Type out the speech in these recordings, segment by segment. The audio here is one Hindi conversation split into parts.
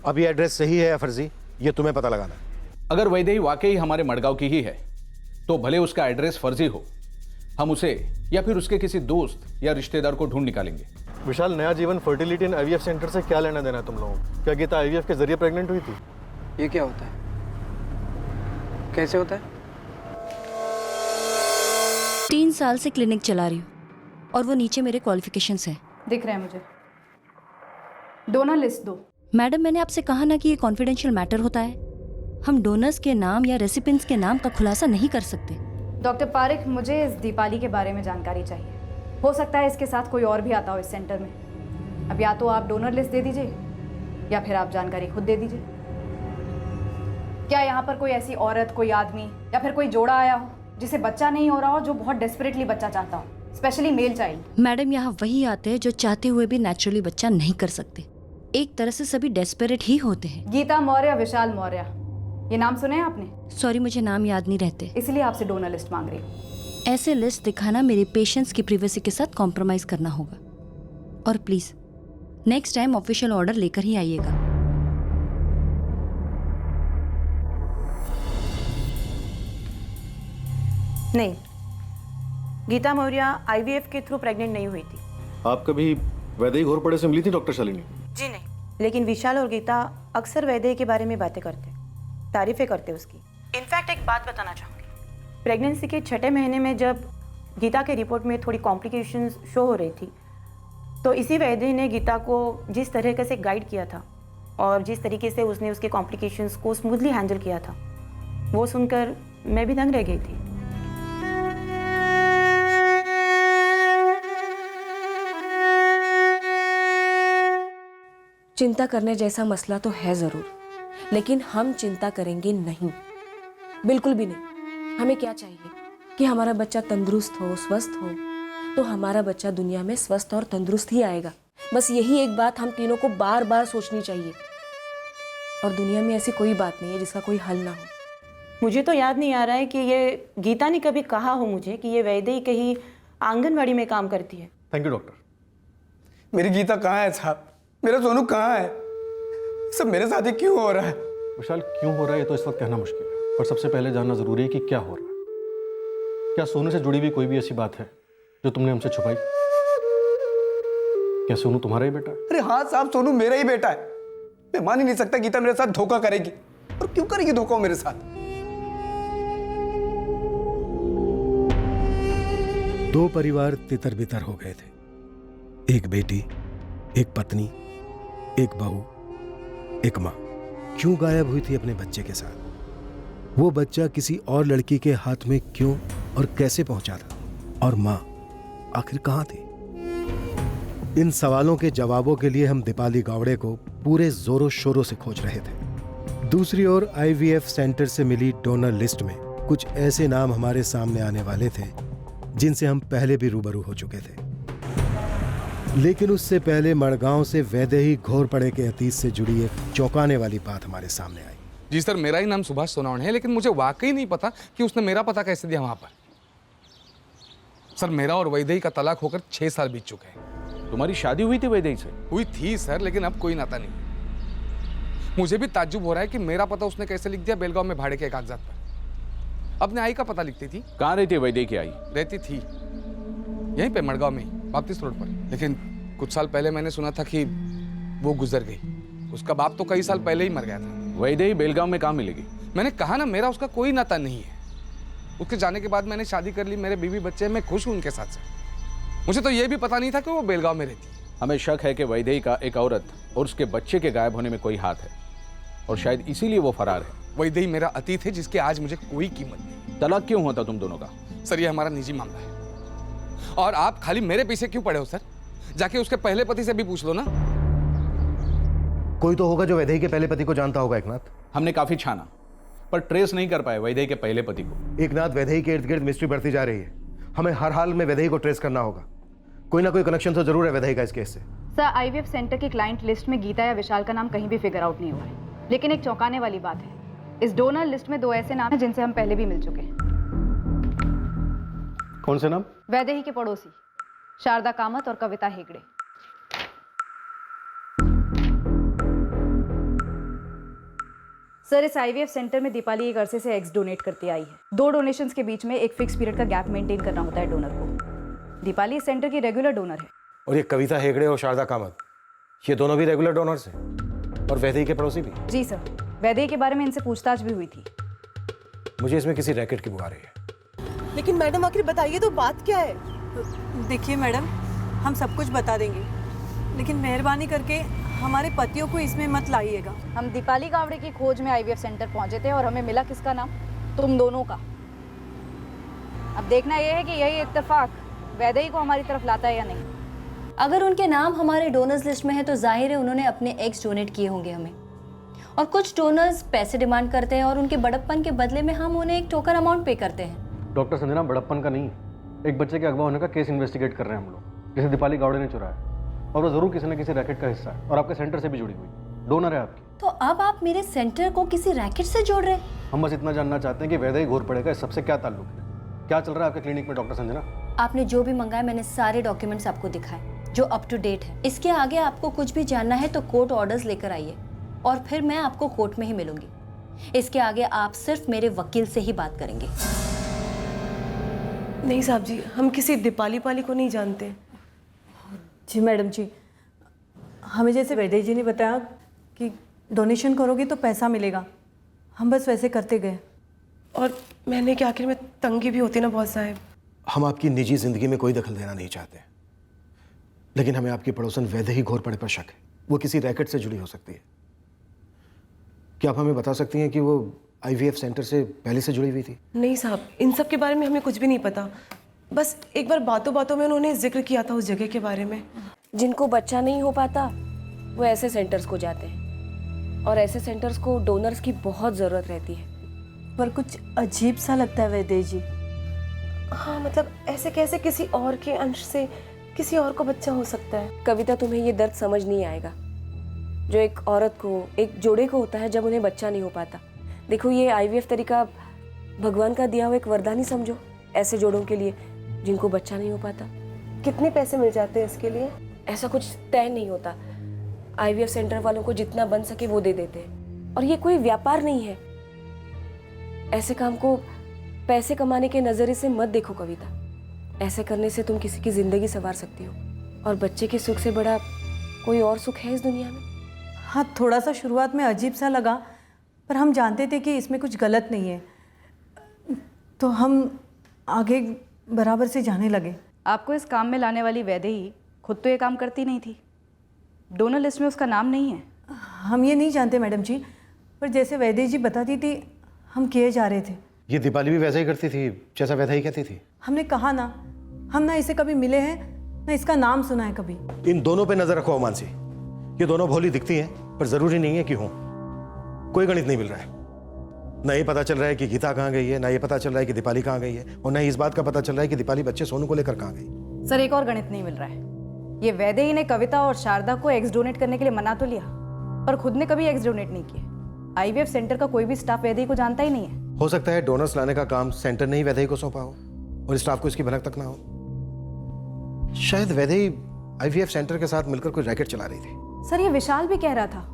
अब ये एड्रेस सही है या फर्जी, ये तुम्हें पता लगाना है। अगर वैदेही वाकई हमारे मडगांव की ही है तो भले उसका एड्रेस फर्जी हो, हम उसे या फिर उसके किसी दोस्त या रिश्तेदार को ढूंढ निकालेंगे। विशाल, नया जीवन फर्टिलिटी एंड आईवीएफ सेंटर से क्या लेना देना है तुम लोगों को? क्या गीता आईवीएफ के जरिए प्रेग्नेंट हुई थी? ये क्या होता है? कैसे होता है? 3 साल से क्लिनिक चला रही हूँ और वो नीचे मेरे क्वालिफिकेशंस हैं। दिख रहा है मुझे। डोनर लिस्ट दो। मैडम, मैंने आपसे कहा ना कि ये कॉन्फिडेंशियल मैटर होता है। हम डोनर्स के नाम या रेसिपिएंट्स के नाम का खुलासा नहीं कर सकते। डॉक्टर पारिक, मुझे इस दीपाली के बारे में जानकारी चाहिए। हो सकता है इसके साथ कोई और भी आता हो इस सेंटर में। अब या तो आप डोनर लिस्ट दे दीजिए या फिर आप जानकारी खुद दे दीजिए। क्या यहाँ पर कोई ऐसी औरत, कोई आदमी या फिर कोई जोड़ा आया हो जिसे बच्चा नहीं हो रहा हो, जो बहुत डेस्परेटली बच्चा चाहता हो, स्पेशली मेल चाइल्ड? मैडम, यहाँ वही आते हैं जो चाहते हुए भी नेचुरली बच्चा नहीं कर सकते। एक तरह से सभी डेस्परेट ही होते हैं। गीता मौर्य, विशाल मौर्य, ये नाम सुने हैं आपने? सॉरी, मुझे नाम याद नहीं रहते, इसलिए आपसे डोनर लिस्ट मांग रही हूँ। ऐसे लिस्ट दिखाना मेरे पेशेंट्स की प्रिवेसी के साथ कॉम्प्रोमाइज करना होगा। और please next time official order लेकर ही आइएगा। नहीं, गीता मौर्य आईवीएफ के थ्रू प्रेग्नेंट नहीं हुई थी। आप कभी वैदेही घोरपड़े से मिली थी डॉक्टर शालिनी? जी नहीं, लेकिन विशाल और गीता अक्सर वैदेही के बारे में बातें करते, तारीफें करते उसकी। इनफैक्ट एक बात बताना चाहूँगी, प्रेगनेंसी के 6ठे महीने में जब गीता के रिपोर्ट में थोड़ी कॉम्प्लिकेशंस शो हो रही थी, तो इसी वैदेही ने गीता को जिस तरीके से गाइड किया था और जिस तरीके से उसने उसके कॉम्प्लिकेशंस को स्मूथली हैंडल किया था, वो सुनकर मैं भी दंग रह गई थी। चिंता करने जैसा मसला तो है जरूर, लेकिन हम चिंता करेंगे नहीं, बिल्कुल भी नहीं। हमें क्या चाहिए कि हमारा बच्चा तंदुरुस्त हो, स्वस्थ हो, तो हमारा बच्चा दुनिया में स्वस्थ और तंदुरुस्त ही आएगा। बस यही एक बात हम तीनों को बार बार सोचनी चाहिए। और दुनिया में ऐसी कोई बात नहीं है जिसका कोई हल ना हो। मुझे तो याद नहीं आ रहा है कि ये गीता ने कभी कहा हो मुझे कि ये वैदेही कहीं आंगनवाड़ी में काम करती है। Thank you doctor. मेरी गीता कहाँ है साहब? मेरा सोनू कहाँ है? सब मेरे साथ ही क्यों हो रहा है? विशाल, क्यों हो रहा है ये तो इस वक्त कहना मुश्किल है, पर सबसे पहले जानना जरूरी है कि क्या हो रहा है। क्या सोनू से जुड़ी हुई कोई भी ऐसी बात है जो तुमने हमसे छुपाई? क्या सोनू तुम्हारा ही बेटा है? अरे हाँ साहब, सोनू मेरा ही बेटा है। मैं मान ही नहीं सकता गीता मेरे साथ धोखा करेगी। और क्यों करेगी धोखा मेरे साथ? 2 परिवार तितर बितर हो गए थे। एक बेटी, एक पत्नी, एक बहू, एक माँ। क्यों गायब हुई थी अपने बच्चे के साथ? वो बच्चा किसी और लड़की के हाथ में क्यों और कैसे पहुंचा था? और माँ आखिर कहां थी? इन सवालों के जवाबों के लिए हम दीपाली गावड़े को पूरे जोरों शोरों से खोज रहे थे। दूसरी ओर आईवीएफ सेंटर से मिली डोनर लिस्ट में कुछ ऐसे नाम हमारे सामने आने वाले थे जिनसे हम पहले भी रूबरू हो चुके थे। लेकिन उससे पहले मडगांव से वैदेही घोरपड़े के अतीत से जुड़ी एक चौंकाने वाली बात हमारे सामने आई। जी सर, मेरा ही नाम सुभाष सोनावणे है, लेकिन मुझे वाकई नहीं पता कि उसने मेरा पता कैसे दिया वहां पर। सर, मेरा और वैदेही का तलाक होकर 6 साल बीत चुके हैं। तुम्हारी शादी हुई थी वैदेही से? हुई थी सर, लेकिन अब कोई नाता नहीं। मुझे भी ताज्जुब हो रहा है कि मेरा पता उसने कैसे लिख दिया बेलगांव में भाड़े के कागजात पर। अपने आई का पता लिखती थी। कहाँ रहती है वैदेही की आई? रहती थी यहीं पे मडगांव में, बाप्तिस्ट रोड पर। लेकिन कुछ साल पहले मैंने सुना था कि वो गुजर गई। उसका बाप तो कई साल पहले ही मर गया था। वैदेही बेलगांव में कहाँ मिलेगी? मैंने कहा ना, मेरा उसका कोई नाता नहीं है। उसके जाने के बाद मैंने शादी कर ली, मेरे बीवी बच्चे, मैं खुश हूं उनके साथ से। मुझे तो ये भी पता नहीं था कि वो बेलगांव में रहती। हमें शक है कि वैदेही का एक औरत और उसके बच्चे के गायब होने में कोई हाथ है, और शायद इसीलिए वो फरार है। वैदेही मेरा अतीत है जिसकी आज मुझे कोई कीमत नहीं। तलाक क्यों होता तुम दोनों का? सर, ये हमारा निजी मामला है और आप खाली मेरे पीछे क्यों पड़े हो सर? जाके उसके पहले पति से भी पूछ लो ना। कोई तो होगा जो वैदेही के पहले पति को जानता होगा। एकनाथ, हमने काफी छाना पर ट्रेस नहीं कर पाए वैदेही के पहले पति को। एकनाथ, वैदेही के इर्द गिर्द मिस्ट्री बढ़ती जा रही है। हमें हर हाल में वैदेही को ट्रेस करना होगा। कोई ना कोई कनेक्शन तो जरूर है वैदेही का इस केस से। सर, आईवीएफ सेंटर की क्लाइंट लिस्ट में गीता या विशाल का नाम कहीं भी फिगर आउट नहीं हुआ है। लेकिन एक चौंकाने वाली बात है, इस डोनर लिस्ट में 2 ऐसे नाम हैं जिनसे हम पहले भी मिल चुके हैं। कौन से नाम? वैदेही के पड़ोसी शारदा कामत और कविता हेगड़े। सर, इस आईवीएफ सेंटर में दीपाली एक अरसे से एग्स डोनेट करती आई है। 2 डोनेशंस के बीच में एक फिक्स पीरियड का गैप मेंटेन करना होता है डोनर को। दीपाली इस सेंटर की रेगुलर डोनर है। और ये कविता हेगड़े और शारदा कामत, ये दोनों भी रेगुलर डोनर्स हैं और वैदेही के पड़ोसी भी। जी सर, वैदेही के बारे में इनसे पूछताछ भी हुई थी। मुझे इसमें किसी रैकेट की बुआ रही है। लेकिन मैडम आखिर बताइए तो बात क्या है? देखिए मैडम, हम सब कुछ बता देंगे, लेकिन मेहरबानी करके हमारे पतियों को इसमें मत लाइएगा। हम दीपाली गावड़े की खोज में आईवीएफ सेंटर पहुंचे थे और हमें मिला किसका नाम? तुम दोनों का। अब देखना यह है कि यही इत्तेफाक वैदेही को हमारी तरफ लाता है या नहीं। अगर उनके नाम हमारे डोनर्स लिस्ट में है तो जाहिर है उन्होंने अपने एग्स डोनेट किए होंगे हमें। और कुछ डोनर्स पैसे डिमांड करते हैं और उनके बड़प्पन के बदले में हम उन्हें एक टोकन अमाउंट पे करते हैं। डॉक्टर संजना, बड़प्पन का नहीं, एक बच्चे के अगवा होने का केस इन्वेस्टिगेट कर रहे हैं हम लोग, जिसे दीपाली गावड़े ने चुराया, और वो जरूर किसी न किसी रैकेट का हिस्सा है और आपके सेंटर से भी जुड़ी हुई, डोनर है आपकी। तो अब आप मेरे सेंटर को किसी रैकेट से जोड़ रहे हैं? हम बस इतना जानना चाहते हैं कि वैदेही घोर पड़ेगा इस सबसे क्या ताल्लुक है, क्या चल रहा है आपके क्लिनिक में डॉक्टर संजना? आपने जो भी मंगाया मैंने सारे डॉक्यूमेंट्स आपको दिखाए जो अप टू डेट है। इसके आगे आपको कुछ भी जानना है तो कोर्ट ऑर्डर्स लेकर आइए और फिर मैं आपको कोर्ट में ही मिलूंगी। इसके आगे आप सिर्फ मेरे वकील से ही बात करेंगे। नहीं साहब जी, हम किसी दीपाली पाली को नहीं जानते। जी मैडम जी, हमें जैसे वैदेही जी ने बताया कि डोनेशन करोगे तो पैसा मिलेगा, हम बस वैसे करते गए। और मैंने कि आखिर में तंगी भी होती ना बहुत साहब। हम आपकी निजी जिंदगी में कोई दखल देना नहीं चाहते, लेकिन हमें आपकी पड़ोसन वैदेही घोर पड़े पर शक है। वो किसी रैकेट से जुड़ी हो सकती है। क्या आप हमें बता सकती हैं कि वो आईवीएफ सेंटर से पहले से जुड़ी हुई थी? नहीं साहब, इन सब के बारे में हमें कुछ भी नहीं पता। बस एक बार बातों बातों में उन्होंने जिक्र किया था उस जगह के बारे में। जिनको बच्चा नहीं हो पाता वो ऐसे सेंटर्स को जाते हैं, और ऐसे सेंटर्स को डोनर्स की बहुत ज़रूरत रहती है। पर कुछ अजीब सा लगता है वैदेही जी। हाँ, मतलब ऐसे कैसे किसी और के अंश से किसी और को बच्चा हो सकता है? कविता, तुम्हें ये दर्द समझ नहीं आएगा जो एक औरत को, एक जोड़े को होता है जब उन्हें बच्चा नहीं हो पाता। देखो, ये आईवीएफ तरीका भगवान का दिया हुआ एक वरदान ही समझो ऐसे जोड़ों के लिए जिनको बच्चा नहीं हो पाता। कितने पैसे मिल जाते हैं इसके लिए? ऐसा कुछ तय नहीं होता। आईवीएफ सेंटर वालों को जितना बन सके वो दे देते हैं, और ये कोई व्यापार नहीं है। ऐसे काम को पैसे कमाने के नजरिए से मत देखो कविता। ऐसे करने से तुम किसी की जिंदगी संवार सकती हो, और बच्चे के सुख से बड़ा कोई और सुख है इस दुनिया में? हाँ, थोड़ा सा शुरुआत में अजीब सा लगा, पर हम जानते थे कि इसमें कुछ गलत नहीं है, तो हम आगे बराबर से जाने लगे। आपको इस काम में लाने वाली वैदेही खुद तो ये काम करती नहीं थी। डोनर लिस्ट में उसका नाम नहीं है। हम ये नहीं जानते मैडम जी, पर जैसे वैदेही जी बताती थी हम किए जा रहे थे। ये दीपाली भी वैसे ही करती थी जैसा वैदेही कहती थी। हमने कहा ना, हम ना इसे कभी मिले हैं ना इसका नाम सुना है कभी। इन दोनों पे नजर रखो मानसी। ये दोनों भोली दिखती हैं पर जरूरी नहीं है कि हों। कोई गणित नहीं मिल रहा है। ना ये पता चल रहा है कि गीता कहाँ गई है, ना ये पता चल रहा है कि दीपाली कहाँ गई है, और ना इस बात का पता चल रहा है कि दीपाली बच्चे सोनू को लेकर कहाँ गई। सर, एक और गणित नहीं मिल रहा है। ये वैदेही ने कविता और शारदा को एग्स डोनेट करने के लिए मना तो लिया, पर खुद ने कभी एग्स डोनेट नहीं किए। आईवीएफ सेंटर का कोई भी स्टाफ वैदेही को जानता ही नहीं है। हो सकता है डोनर्स लाने का काम सेंटर ने ही वैदेही को सौंपा हो और स्टाफ को इसकी भनक तक ना हो। शायद वैदेही आईवीएफ सेंटर के साथ मिलकर कोई रैकेट चला रही थी। सर, ये विशाल भी कह रहा था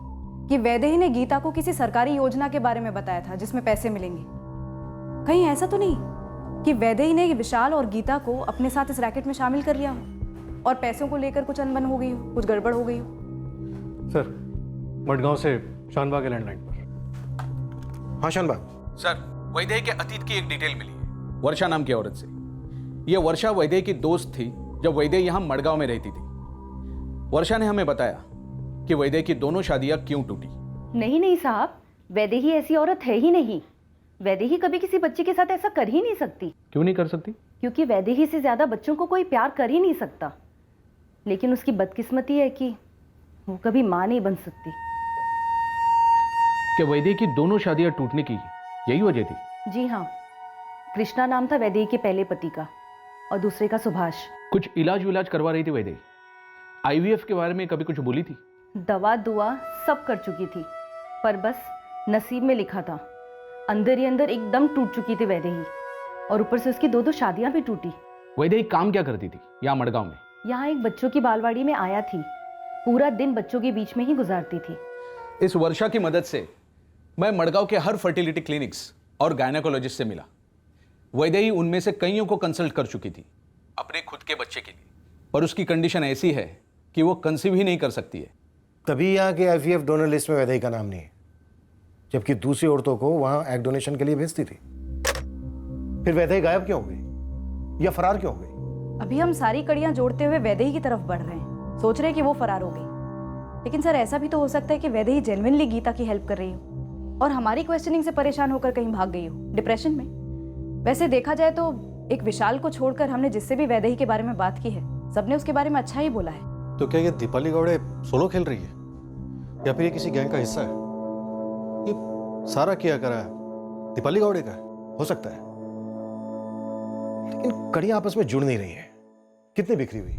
कि वैदेही ने गीता को किसी सरकारी योजना के बारे में बताया था जिसमें पैसे मिलेंगे। कहीं ऐसा तो नहीं कि वैदेही ने विशाल और गीता को अपने साथ इस रैकेट में शामिल कर लिया हो और पैसों को लेकर कुछ अनबन हो गई हो, कुछ गड़बड़ हो गई हो? सर, मडगांव से शानबाग के लैंडलाइन पर। हाँ शानबाग। सर, वैदेही के अतीत की एक डिटेल मिली है वर्षा नाम की औरत से। यह वर्षा वैदेही की दोस्त थी जब वैदेही यहाँ मडगांव में रहती थी। वर्षा ने हमें बताया कि वैदेही की दोनों शादियां क्यों टूटी। नहीं साहब, वैदेही ऐसी औरत है ही नहीं। वैदेही कभी किसी बच्चे के साथ ऐसा कर ही नहीं सकती। क्यों नहीं कर सकती? क्योंकि वैदेही से ज्यादा बच्चों को कोई प्यार कर ही नहीं सकता। लेकिन उसकी बदकिस्मती है कि वो कभी मां नहीं बन सकती। क्या वैदेही की दोनों शादियां टूटने की यही वजह थी? जी हाँ, कृष्णा नाम था वैदेही के पहले पति का और दूसरे का सुभाष। कुछ इलाज करवा रही थी वैदेही। आईवीएफ के बारे में कभी कुछ बोली थी? दवा दुआ सब कर चुकी थी, पर बस नसीब में लिखा था। अंदर ही अंदर एकदम टूट चुकी थी वैदेही, और ऊपर से उसकी दो शादियां भी टूटी। वैदेही काम क्या करती थी यहाँ मडगांव में? यहाँ एक बच्चों की बालवाड़ी में आया थी। पूरा दिन बच्चों के बीच में ही गुजारती थी। इस वर्षा की मदद से मैं मड़गांव के हर फर्टिलिटी क्लिनिक्स और गायनेकोलॉजिस्ट से मिला। वैदेही उनमें से कईयों को कंसल्ट कर चुकी थी अपने खुद के बच्चे के लिए, पर उसकी कंडीशन ऐसी है कि वो कंसीव ही नहीं कर सकती है। तभी यहाँ के आईवीएफ डोनर लिस्ट में वैदेही का नाम नहीं है, जबकि दूसरी औरतों को वहां एग डोनेशन के लिए भेजती थी। फिर वैदेही गायब क्यों हो गई या फरार क्यों हो गई? अभी हम सारी कड़ियां जोड़ते हुए वैदेही की तरफ बढ़ रहे हैं, सोच रहे हैं कि वो फरार हो गई। लेकिन सर ऐसा भी तो हो सकता है कि वैदेही जेन्युइनली गीता की हेल्प कर रही हो और हमारी क्वेश्चनिंग से परेशान होकर कहीं भाग गई हो डिप्रेशन में। वैसे देखा जाए तो एक विशाल को छोड़कर हमने जिससे भी वैदेही के बारे में बात की है, सबने उसके बारे में अच्छा ही बोला है। तो क्या ये दीपाली गावड़े सोलो खेल रही है या फिर ये किसी गैंग का हिस्सा है? ये सारा किया करा है दीपाली गावड़े का है? हो सकता है, लेकिन कड़ियां आपस में जुड़ नहीं रही हैं। कितनी बिखरी हुई।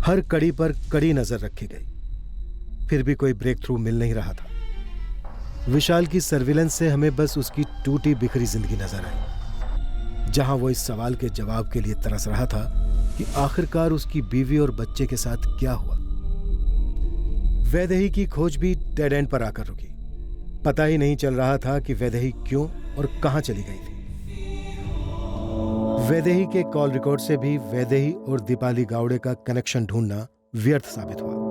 हर कड़ी पर कड़ी नजर रखी गई, फिर भी कोई ब्रेक थ्रू मिल नहीं रहा था। विशाल की सर्विलेंस से हमें बस उसकी टूटी बिखरी जिंदगी नजर आई, जहां वो इस सवाल के जवाब के लिए तरस रहा था कि आखिरकार उसकी बीवी और बच्चे के साथ क्या हुआ। वैदेही की खोज भी डेड एंड पर आकर रुकी। पता ही नहीं चल रहा था कि वैदेही क्यों और कहां चली गई थी। वैदेही के कॉल रिकॉर्ड से भी वैदेही और दीपाली गावड़े का कनेक्शन ढूंढना व्यर्थ साबित हुआ।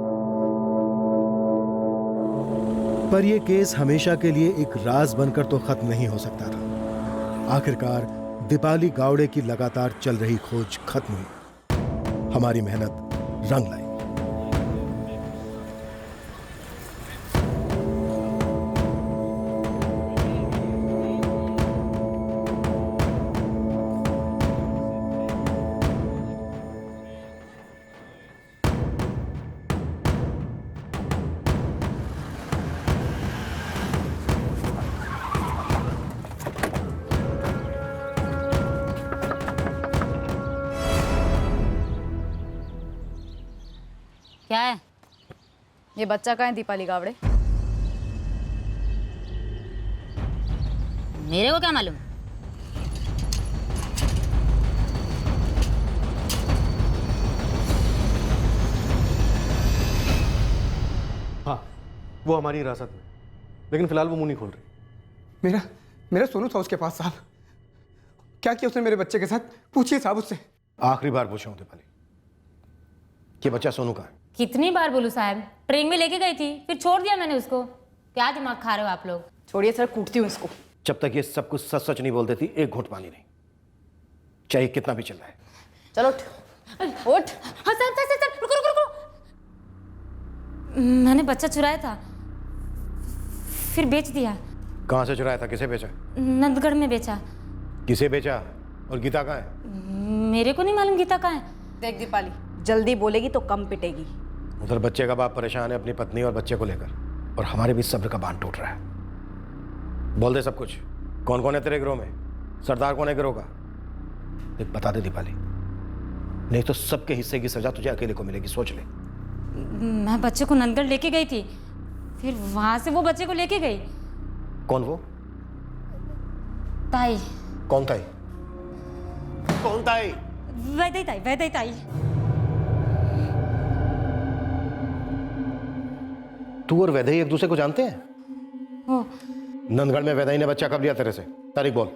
पर यह केस हमेशा के लिए एक राज बनकर तो खत्म नहीं हो सकता था। आखिरकार दीपाली गावड़े की लगातार चल रही खोज खत्म हुई। हमारी मेहनत रंग लाई। क्या है ये बच्चा? कहाँ है दीपाली गावड़े? मेरे को क्या मालूम? हाँ, वो हमारी हिरासत में, लेकिन फिलहाल वो मुंह नहीं खोल रही। मेरा सोनू था उसके पास साहब। क्या किया उसने मेरे बच्चे के साथ? पूछिए साहब उससे। आखिरी बार पूछा हूं दीपाली, ये बच्चा सोनू का है। कितनी बार बोलूं साहब, ट्रेन में लेके गई थी, फिर छोड़ दिया मैंने उसको। क्या दिमाग खा रहे हो आप लोग? छोड़िए सर, कूटती हूँ इसको। जब तक ये सब कुछ सच सच नहीं बोल देती, एक घूंट पानी नहीं, चाहे कितना भी चल रहा है। चलो उठ उठ। हाँ सर सर सर, रुको रुको रुको। मैंने बच्चा चुराया था, फिर बेच दिया। कहां से चुराया था? किसे बेचा? नंदगढ़ में बेचा। किसे बेचा? और गीता कहाँ है? मेरे को नहीं मालूम गीता कहाँ है। देख दीपाली, जल्दी बोलेगी तो कम पिटेगी। उधर बच्चे का बाप परेशान है अपनी पत्नी और बच्चे को लेकर, और हमारे बीच सब्र का बांध टूट रहा है। बोल दे सब कुछ। कौन कौन है तेरे गिरोह में? सरदार कौन है गिरोह का? देख बता दे दीपाली, नहीं तो सबके हिस्से की सजा तुझे अकेले को मिलेगी, सोच ले। मैं बच्चे को नंदगढ़ लेके गई थी, फिर वहां से वो बच्चे को लेके गई। कौन वो? ताई। कौन ताई? कौन ताई? वैदेही ताई, वैदेही ताई। तू और वैदेही एक दूसरे को जानते हैं? हो। नंदगढ़ में वैदेही ने बच्चा कब लिया तेरे से? तारीख बोल।